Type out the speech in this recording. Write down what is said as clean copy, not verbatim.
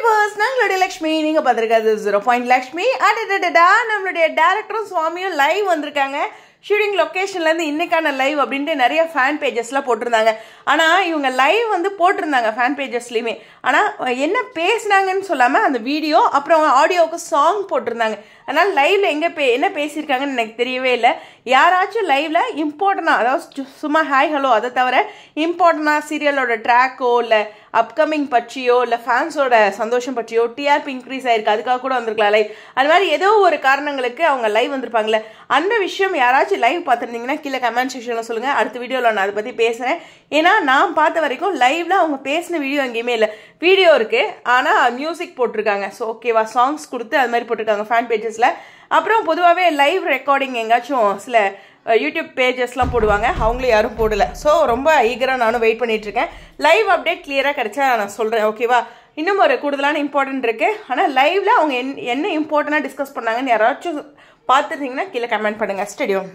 Viewers நாங்களுடைய Lakshmi நீங்க பாத்துருக்காது 0 லக்ஷ்மி அடடடா நம்மளுடைய டைரக்டரும் சுவாமியும் லைவ் வந்திருக்காங்க ஷூட்டிங் லொகேஷன்லேருந்து இன்னைக்கான லைவ் அப்படின்ட்டு நிறைய ஃபேன் பேஜஸ்லாம் போட்டிருந்தாங்க. ஆனால் இவங்க லைவ் வந்து போட்டிருந்தாங்க ஃபேன் பேஜஸ்லையுமே. ஆனால் என்ன பேசினாங்கன்னு சொல்லாமல் அந்த வீடியோ அப்புறம் ஆடியோவுக்கு சாங் போட்டிருந்தாங்க. அதனால் லைவில் என்ன பேசியிருக்காங்கன்னு எனக்கு தெரியவே இல்லை. யாராச்சும் லைவில் இம்பார்ட்டனாக அதாவது சும்மா ஹாய் ஹலோ அதை தவிர இம்பார்ட்டனாக சீரியலோட ட்ராக்கோ இல்லை அப்கமிங் பற்றியோ இல்லை ஃபேன்ஸோட சந்தோஷம் பற்றியோ டிஆர்பி இன்க்ரீஸ் ஆயிருக்கு அதுக்காக கூட வந்திருக்கலாம் லைவ். அது மாதிரி ஏதோ ஒரு காரணங்களுக்கு அவங்க லைவ் வந்திருப்பாங்களே அந்த விஷயம் யாராச்சும் லைவ் பார்த்துருந்தீங்கன்னா கீழே கமெண்ட் செக்ஷனில் சொல்லுங்கள். அடுத்த வீடியோவில் நான் அதை பற்றி பேசுகிறேன். ஏன்னா நான் பார்த்த வரைக்கும் லைவில் அவங்க பேசின வீடியோ எங்கேயுமே இல்லை. வீடியோ இருக்குது ஆனால் மியூசிக் போட்டிருக்காங்க. ஸோ ஓகேவா சாங்ஸ் கொடுத்து அது மாதிரி போட்டிருக்காங்க ஃபேன் பேஜஸில். அப்புறம் பொதுவாகவே லைவ் ரெக்கார்டிங் எங்காச்சும் சில யூடியூப் பேஜஸ்லாம் போடுவாங்க, அவங்களும் யாரும் போடலை. ஸோ ரொம்ப ஈகராக நானும் வெயிட் பண்ணிகிட்ருக்கேன். லைவ் அப்டேட் கிளியராக கிடைச்சா நான் சொல்கிறேன் ஓகேவா. இன்னும் ஒரு கூடுதலான இம்பார்ட்டன்ட் இருக்குது. ஆனால் லைவில் அவங்க என்ன இம்பார்ட்டண்ட்டாக டிஸ்கஸ் பண்ணாங்கன்னு யாராச்சும் பார்த்துருந்தீங்கன்னா கீழே கமெண்ட் பண்ணுங்கள். ஸ்டேடியம்